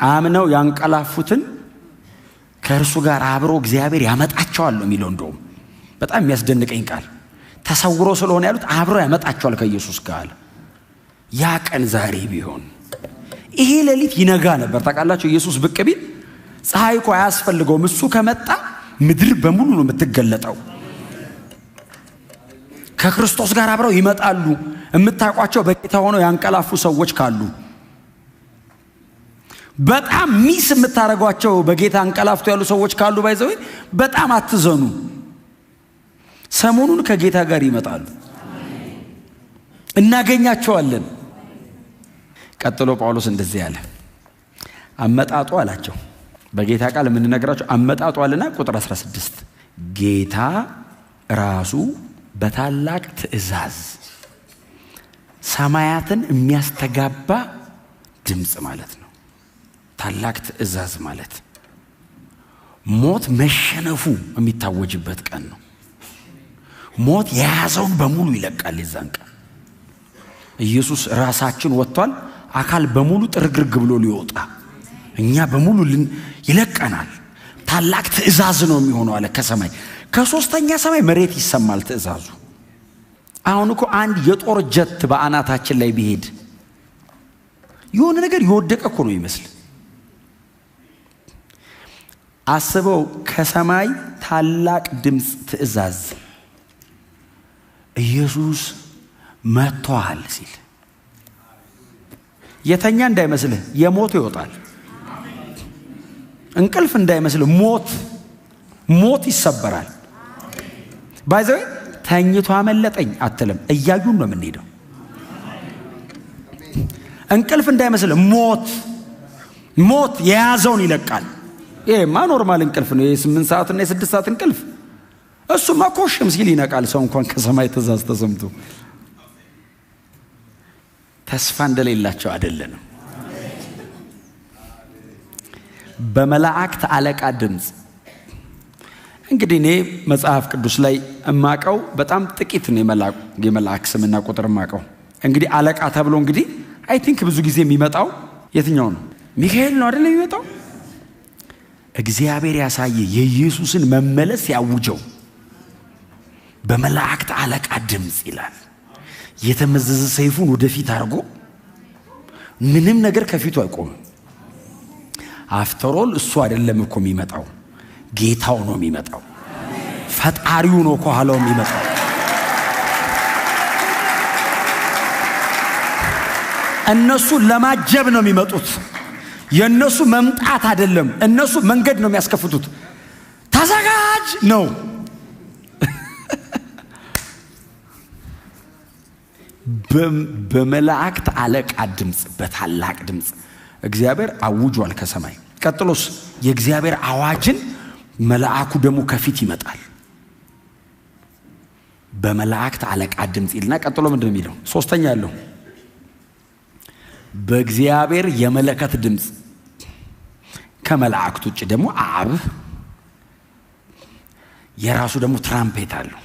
አምነው ያንቀላፉትን ከእርሱ ጋር አብሮ እግዚአብሔር ያመጣቸዋል ነው የሚለው። እንደውም በጣም የሚያስደንቀኝ ቃል ተሰውሮ ስለሆነ ያሉት አብሮ ያመጣቸዋል ከኢየሱስ ጋር። ያ ቀን ዛሬ ቢሆን ይሄ ሌሊት ይነጋ ነበር። ታውቃላችሁ ኢየሱስ ብቅ ቢል ፀሐይ እኮ አያስፈልገውም። እሱ ከመጣ ምድር በሙሉ ነው የምትገለጠው። ከክርስቶስ ጋር አብረው ይመጣሉ። የምታውቋቸው በጌታ ሆነው ያንቀላፉ ሰዎች ካሉ በጣም ሚስ የምታረጓቸው በጌታ አንቀላፍቶ ያሉ ሰዎች ካሉ ባይዘው በጣም አትዘኑ። ሰሞኑን ከጌታ ጋር ይመጣሉ፣ እናገኛቸዋለን። ቀጥሎ ጳውሎስ እንደዚህ ያለ አመጣጡ አላቸው። በጌታ ቃል የምንነግራቸው አመጣጡ አለና ቁጥር 16 ጌታ ራሱ በታላቅ ትእዛዝ ሰማያትን የሚያስተጋባ ድምፅ ማለት ነው። ታላቅ ትእዛዝ ማለት ሞት መሸነፉ የሚታወጅበት ቀን ነው። ሞት የያዘውን በሙሉ ይለቃል። የዛን ቀን ኢየሱስ ራሳችን ወጥቷል። አካል በሙሉ ጥርግርግ ብሎ ሊወጣ እኛ በሙሉ ይለቀናል። ታላቅ ትእዛዝ ነው የሚሆነው አለ ከሰማይ። ከሶስተኛ ሰማይ መሬት ይሰማል ትእዛዙ። አሁን እኮ አንድ የጦር ጀት በአናታችን ላይ ቢሄድ የሆነ ነገር የወደቀ እኮ ነው ይመስል። አስበው ከሰማይ ታላቅ ድምፅ ትእዛዝ ኢየሱስ መጥቷል ሲል የተኛ እንዳይመስልህ የሞት ይወጣል። እንቅልፍ እንዳይመስልህ ሞት ይሰበራል። ባይዘው ተኝቶ አመለጠኝ አትልም። እያዩን ነው የምንሄደው። እንቅልፍ እንዳይመስልህ ሞት የያዘውን ይለቃል። ይሄማ ኖርማል እንቅልፍ ነው። የ8 ሰዓትና የ6 ሰዓት እንቅልፍ እሱማ ኮሽም ሲል ይነቃል ሰው እንኳን ከሰማይ ትእዛዝ ተሰምቶ። ተስፋ እንደሌላቸው አይደለንም። በመላእክት አለቃ ድምፅ እንግዲህ እኔ መጽሐፍ ቅዱስ ላይ እማቀው በጣም ጥቂት ነው የመላእክ ስምና ቁጥር እማቀው። እንግዲህ አለቃ ተብሎ እንግዲህ አይ ቲንክ ብዙ ጊዜ የሚመጣው የትኛው ነው? ሚካኤል ነው አይደል የሚመጣው? እግዚአብሔር ያሳየ የኢየሱስን መመለስ ያውጀው በመላእክት አለቃ ድምፅ ይላል። የተመዘዘ ሰይፉን ወደፊት አድርጎ ምንም ነገር ከፊቱ አይቆምም። አፍተሮል እሱ አይደለም እኮ የሚመጣው፣ ጌታው ነው የሚመጣው። ፈጣሪው ነው ከኋላው የሚመጣው። እነሱ ለማጀብ ነው የሚመጡት። የነሱ መምጣት አይደለም። እነሱ መንገድ ነው የሚያስከፍቱት። ተዘጋጅ ነው። በመላእክት አለቃ ድምፅ በታላቅ ድምፅ እግዚአብሔር አውጇል ከሰማይ። ቀጥሎስ የእግዚአብሔር አዋጅን መልአኩ ደግሞ ከፊት ይመጣል በመላእክት አለቃ ድምፅ ይልና ቀጥሎ ምንድነው የሚለው? ሶስተኛ ያለው በእግዚአብሔር የመለከት ድምፅ። ከመላእክት ውጭ ደግሞ አብ የራሱ ደግሞ ትራምፔት አለው።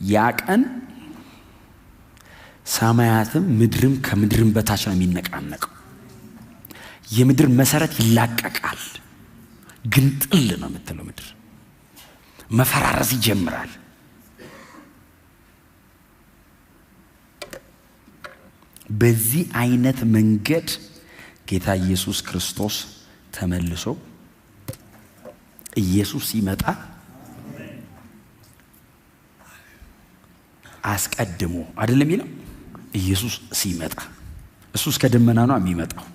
ያ ቀን ሰማያትም ምድርም ከምድርም በታች ነው የሚነቃነቀው። የምድር መሰረት ይላቀቃል። ግንጥል ነው የምትለው ምድር መፈራረስ ይጀምራል። በዚህ አይነት መንገድ ጌታ ኢየሱስ ክርስቶስ ተመልሶ ኢየሱስ ሲመጣ አስቀድሞ አይደለም ይለው። ኢየሱስ ሲመጣ እሱ እስከ ደመና ነው የሚመጣው።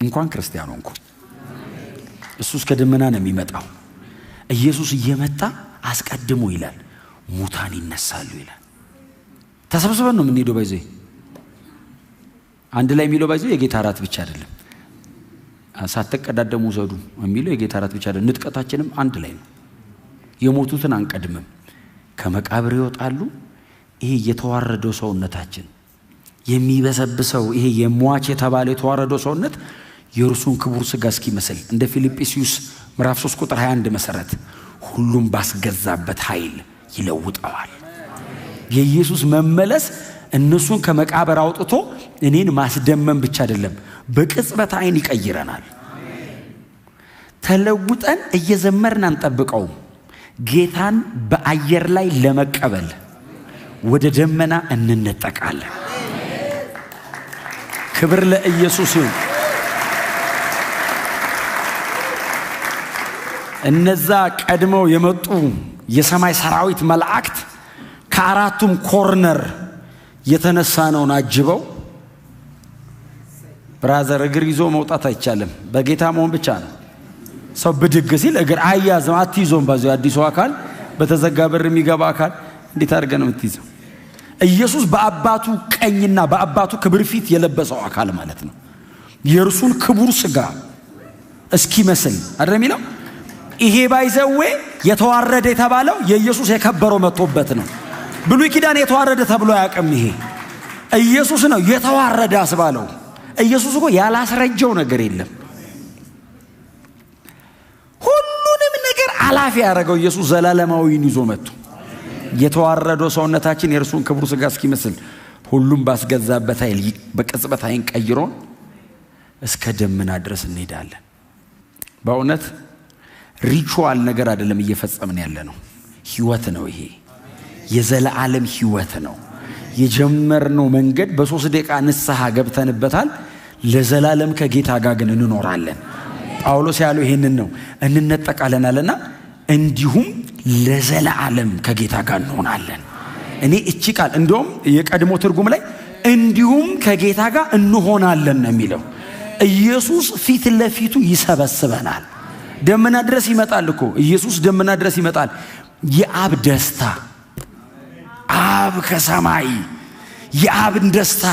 እንኳን ክርስቲያኑ እንኳን እሱ እስከ ደመና ነው የሚመጣው። ኢየሱስ እየመጣ አስቀድሞ ይላል ሙታን ይነሳሉ ይላል። ተሰብስበን ነው የምንሄደው። ባይዘይ አንድ ላይ የሚለው ባይዘይ የጌታ እራት ብቻ አይደለም። ሳትቀዳደሙ ዘዱ የሚለው የጌታ እራት ብቻ አይደለም። ንጥቀታችንም አንድ ላይ ነው። የሞቱትን አንቀድምም። ከመቃብር ይወጣሉ። ይሄ የተዋረደው ሰውነታችን የሚበሰብሰው ይሄ የሟች የተባለው የተዋረደው ሰውነት የእርሱን ክቡር ሥጋ እስኪመስል እንደ ፊልጵስዩስ ምዕራፍ 3 ቁጥር 21 መሰረት ሁሉም ባስገዛበት ኃይል ይለውጠዋል። የኢየሱስ መመለስ እነሱን ከመቃብር አውጥቶ እኔን ማስደመም ብቻ አይደለም በቅጽበት አይን ይቀይረናል። ተለውጠን እየዘመርን አንጠብቀው ጌታን በአየር ላይ ለመቀበል ወደ ደመና እንነጠቃለን። ክብር ለኢየሱስ ይሁን። እነዛ ቀድመው የመጡ የሰማይ ሰራዊት መላእክት ከአራቱም ኮርነር የተነሳነውን አጅበው ብራዘር እግር ይዞ መውጣት አይቻልም፣ በጌታ መሆን ብቻ ነው። ሰው ብድግ ሲል እግር አያዝም፣ አትይዞም። ባዚው አዲሱ አካል በተዘጋ በር የሚገባ አካል እንዴት አድርገን ነው የምትይዘው? ኢየሱስ በአባቱ ቀኝና በአባቱ ክብር ፊት የለበሰው አካል ማለት ነው። የእርሱን ክቡር ሥጋ እስኪመስል አይደል የሚለው? ይሄ ባይዘዌ የተዋረደ የተባለው የኢየሱስ የከበረው መጥቶበት ነው። ብሉይ ኪዳን የተዋረደ ተብሎ ያቀም ይሄ ኢየሱስ ነው የተዋረደ አስባለው። ኢየሱስ እኮ ያላስረጀው ነገር የለም። ሁሉንም ነገር አላፊ ያደረገው ኢየሱስ ዘላለማዊን ይዞ መጥቶ የተዋረደው ሰውነታችን የእርሱን ክቡር ሥጋ እስኪመስል ሁሉም ባስገዛበት ኃይል በቅጽበት አይን ቀይሮን እስከ ደመና ድረስ እንሄዳለን። በእውነት ሪቹዋል ነገር አይደለም እየፈጸምን ያለ ነው። ህይወት ነው። ይሄ የዘላለም ህይወት ነው። የጀመርነው መንገድ በ3 ደቂቃ ንስሐ ገብተንበታል። ለዘላለም ከጌታ ጋር ግን እንኖራለን። ጳውሎስ ያለው ይሄንን ነው። እንነጠቃለን አለና እንዲሁም ለዘላለም ከጌታ ጋር እንሆናለን። እኔ እቺ ቃል እንደውም የቀድሞ ትርጉም ላይ እንዲሁም ከጌታ ጋር እንሆናለን ነው የሚለው። ኢየሱስ ፊት ለፊቱ ይሰበስበናል። ደመና ድረስ ይመጣል እኮ ኢየሱስ ደመና ድረስ ይመጣል። የአብ ደስታ አብ ከሰማይ የአብን ደስታ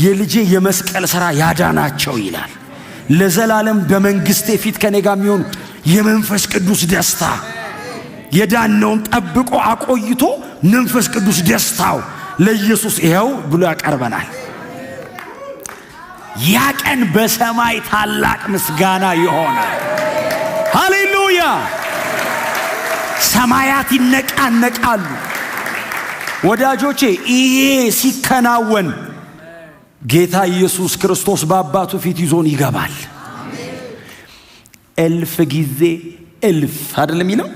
የልጄ የመስቀል ሥራ ያዳናቸው ይላል። ለዘላለም በመንግስቴ ፊት ከኔ ጋር የሚሆን የመንፈስ ቅዱስ ደስታ የዳነውን ጠብቆ አቆይቶ መንፈስ ቅዱስ ደስታው ለኢየሱስ ይሄው ብሎ ያቀርበናል። ያ ቀን በሰማይ ታላቅ ምስጋና ይሆናል። ሃሌሉያ! ሰማያት ይነቃነቃሉ። ወዳጆቼ ይሄ ሲከናወን ጌታ ኢየሱስ ክርስቶስ በአባቱ ፊት ይዞን ይገባል። እልፍ ጊዜ እልፍ አይደለም ይለው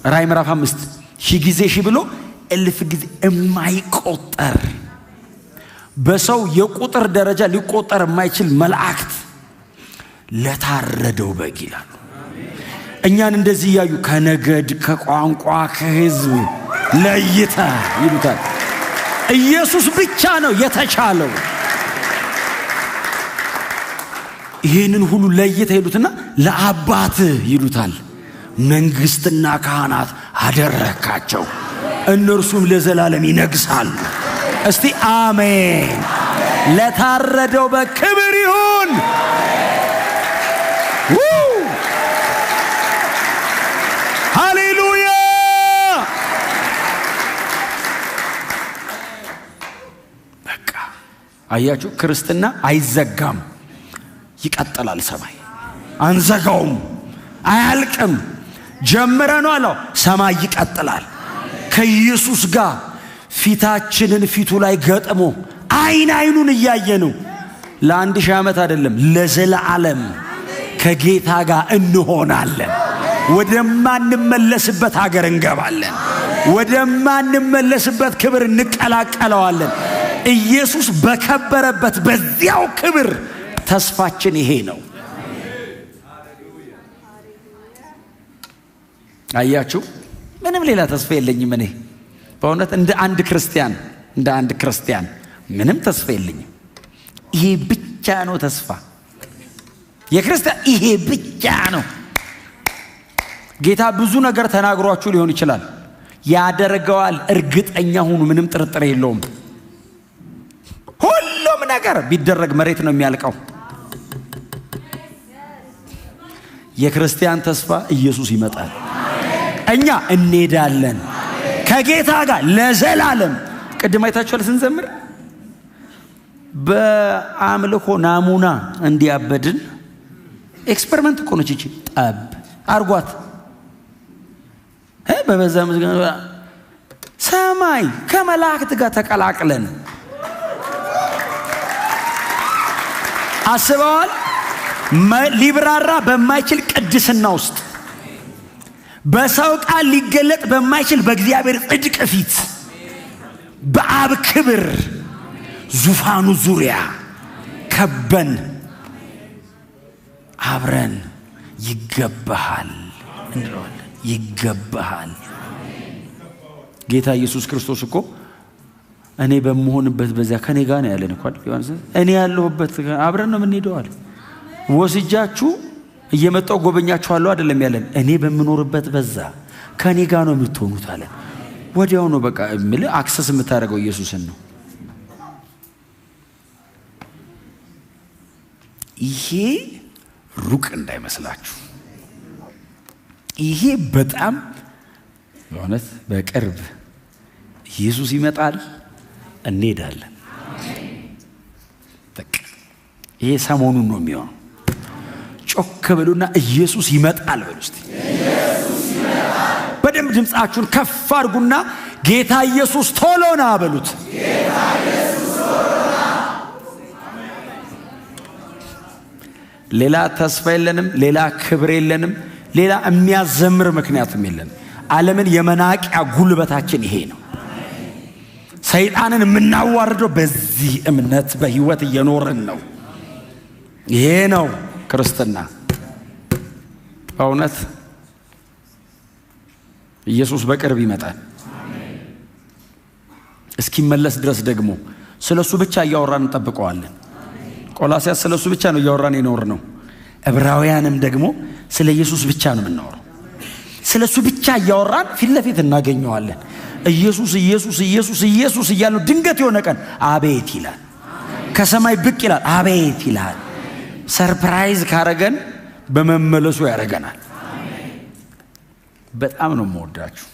ራዕይ ምዕራፍ 5 ሺህ ጊዜ ሺህ ብሎ እልፍ ጊዜ የማይቆጠር በሰው የቁጥር ደረጃ ሊቆጠር የማይችል መላእክት ለታረደው በግ ይላሉ። እኛን እንደዚህ ያዩ ከነገድ ከቋንቋ ከህዝብ ለይታ ይሉታል። ኢየሱስ ብቻ ነው የተቻለው። ይሄንን ሁሉ ለይታ ይሉትና ለአባት ይሉታል። መንግስትና ካህናት አደረካቸው፣ እነርሱም ለዘላለም ይነግሳሉ። እስቲ አሜን። ለታረደው በክብር ይሁን። ሃሌሉያ! በቃ አያችሁ፣ ክርስትና አይዘጋም፣ ይቀጥላል። ሰማይ አንዘጋውም፣ አያልቅም። ጀምረናል አለው፣ ሰማይ ይቀጥላል። ከኢየሱስ ጋር ፊታችንን ፊቱ ላይ ገጥሞ አይን አይኑን እያየነው ለ1000 ዓመት አይደለም ለዘላለም ከጌታ ጋር እንሆናለን። ወደማንመለስበት ሀገር እንገባለን። ወደማንመለስበት ክብር እንቀላቀለዋለን። ኢየሱስ በከበረበት በዚያው ክብር ተስፋችን ይሄ ነው። አያችሁ፣ ምንም ሌላ ተስፋ የለኝም። እኔ በእውነት እንደ አንድ ክርስቲያን ምንም ተስፋ የለኝም። ይሄ ብቻ ነው ተስፋ የክርስቲያን፣ ይሄ ብቻ ነው። ጌታ ብዙ ነገር ተናግሯችሁ ሊሆን ይችላል፣ ያደርገዋል። እርግጠኛ ሁኑ፣ ምንም ጥርጥር የለውም። ሁሉም ነገር ቢደረግ መሬት ነው የሚያልቀው። የክርስቲያን ተስፋ ኢየሱስ ይመጣል፣ እኛ እንሄዳለን ከጌታ ጋር ለዘላለም። ቅድም አይታችኋል ስንዘምር በአምልኮ ናሙና እንዲያበድን ኤክስፐሪመንት እኮ ነች እቺ። ጠብ አርጓት በበዛ ምስጋና ሰማይ ከመላእክት ጋር ተቀላቅለን አስበዋል? ሊብራራ በማይችል ቅድስና ውስጥ በሰው ቃል ሊገለጥ በማይችል በእግዚአብሔር ጽድቅ ፊት በአብ ክብር ዙፋኑ ዙሪያ ከበን አብረን ይገባሃል እንለዋለን። ይገባሃል። ጌታ ኢየሱስ ክርስቶስ እኮ እኔ በመሆንበት በዛ ከኔ ጋር ነው ያለን እኮ ዮሐንስ እኔ ያለሁበት አብረን ነው የምንሄደው አለ። ወስጃችሁ እየመጣው ጎበኛችኋለሁ አይደለም ያለን፣ እኔ በመኖርበት በዛ ከኔ ጋር ነው የምትሆኑት አለ። ወዲያው ነው በቃ አክሰስ የምታደርገው ኢየሱስን ነው። ይሄ ሩቅ እንዳይመስላችሁ፣ ይሄ በጣም በእውነት በቅርብ ኢየሱስ ይመጣል፣ እንሄዳለን። በቃ ይሄ ሰሞኑን ነው የሚሆነው። ጮክ በሉና ኢየሱስ ይመጣል በሉ እስቲ። በደንብ ድምጻችሁን ከፍ አድርጉና ጌታ ኢየሱስ ቶሎና በሉት። ሌላ ተስፋ የለንም፣ ሌላ ክብር የለንም፣ ሌላ የሚያዘምር ምክንያትም የለንም። ዓለምን የመናቂያ ጉልበታችን ይሄ ነው። ሰይጣንን የምናዋርደው በዚህ እምነት በህይወት እየኖርን ነው። ይሄ ነው ክርስትና። በእውነት ኢየሱስ በቅርብ ይመጣል። እስኪመለስ ድረስ ደግሞ ስለሱ ብቻ እያወራን እንጠብቀዋለን። ቆላስያስ ስለሱ ብቻ ነው እያወራን የኖር ነው። ዕብራውያንም ደግሞ ስለ ኢየሱስ ብቻ ነው የምናወራው። ስለሱ ብቻ እያወራን ፊት ለፊት እናገኘዋለን። ኢየሱስ ኢየሱስ ኢየሱስ ኢየሱስ እያልን ድንገት የሆነ ቀን አቤት ይላል፣ ከሰማይ ብቅ ይላል፣ አቤት ይላል። ሰርፕራይዝ ካረገን በመመለሱ ያረገናል። በጣም ነው የምወዳችሁ።